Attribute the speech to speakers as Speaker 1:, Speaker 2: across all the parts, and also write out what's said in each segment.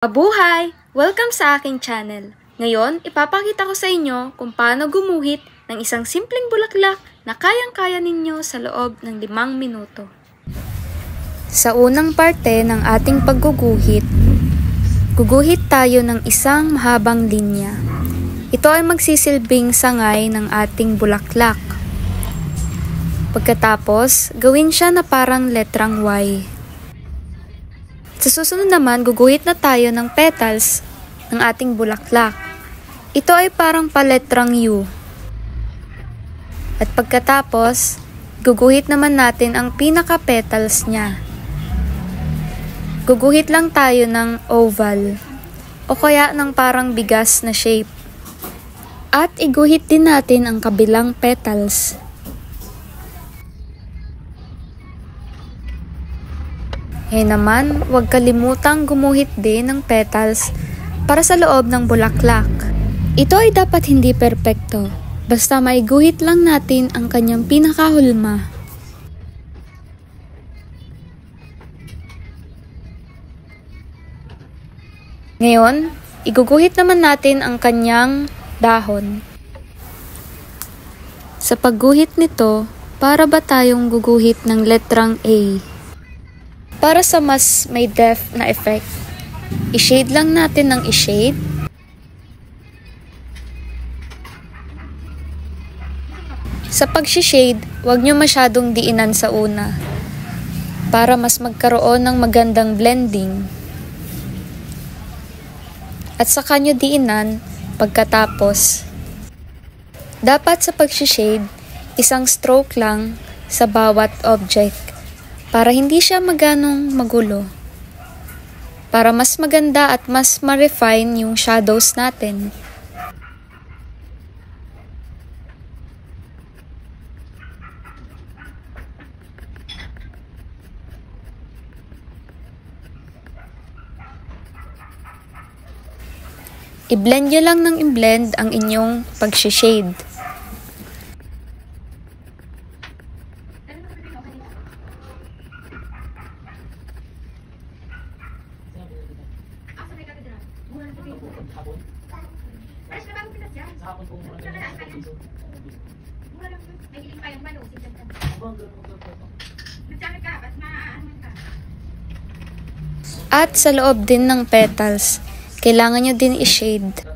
Speaker 1: Mabuhay! Welcome sa aking channel. Ngayon, ipapakita ko sa inyo kung paano gumuhit ng isang simpleng bulaklak na kayang-kaya ninyo sa loob ng 5 minuto. Sa unang parte ng ating pagguguhit, guguhit tayo ng isang mahabang linya. Ito ay magsisilbing sangay ng ating bulaklak. Pagkatapos, gawin siya na parang letrang Y. Sa susunod naman, guguhit na tayo ng petals ng ating bulaklak. Ito ay parang paletrang U. At pagkatapos, guguhit naman natin ang pinaka-petals niya. Guguhit lang tayo ng oval o kaya ng parang bigas na shape. At iguhit din natin ang kabilang petals. Ngayon naman, huwag kalimutang gumuhit din ng petals para sa loob ng bulaklak. Ito ay dapat hindi perpekto, basta maiguhit lang natin ang kanyang pinakahulma. Ngayon, iguguhit naman natin ang kanyang dahon. Sa pagguhit nito, para ba tayong guguhit ng letrang A? Para sa mas may depth na effect, i-shade lang natin ng i-shade. Sa pag-shade, huwag nyo masyadong diinan sa una para mas magkaroon ng magandang blending. At saka nyo diinan pagkatapos. Dapat sa pag-shade, isang stroke lang sa bawat object. Para hindi siya maganong magulo. Para mas maganda at mas ma-refine yung shadows natin. I-blend nyo lang ng i-blend ang inyong pag-shade. At sa loob din ng petals, kailangan nyo din i-shade.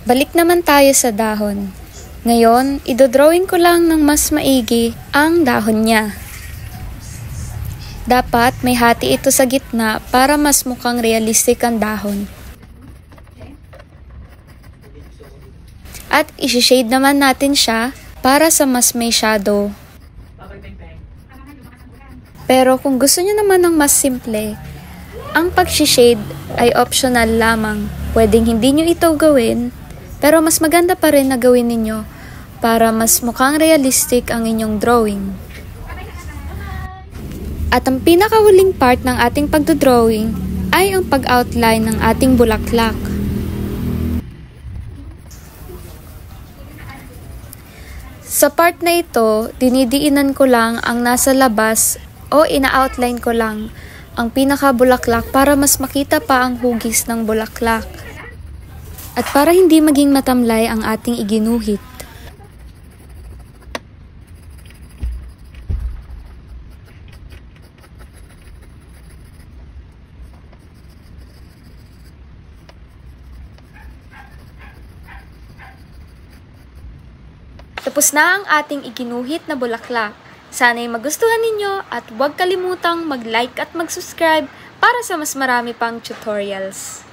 Speaker 1: Balik naman tayo sa dahon. Ngayon, idodrawing ko lang ng mas maigi ang dahon niya. Dapat may hati ito sa gitna para mas mukhang realistic ang dahon. At isi-shade naman natin siya para sa mas may shadow. Pero kung gusto niyo naman ng mas simple, ang pag-shade ay optional lamang. Pwedeng hindi niyo ito gawin, pero mas maganda pa rin na gawin ninyo para mas mukhang realistic ang inyong drawing. At ang pinakahuling part ng ating pagdodrawing ay ang pag-outline ng ating bulaklak. Sa part na ito, dinidiinan ko lang ang nasa labas o ina-outline ko lang ang pinaka-bulaklak para mas makita pa ang hugis ng bulaklak. At para hindi maging matamlay ang ating iginuhit. Tapos na ang ating iginuhit na bulaklak. Sana'y magustuhan ninyo at huwag kalimutang mag-like at mag-subscribe para sa mas marami pang tutorials.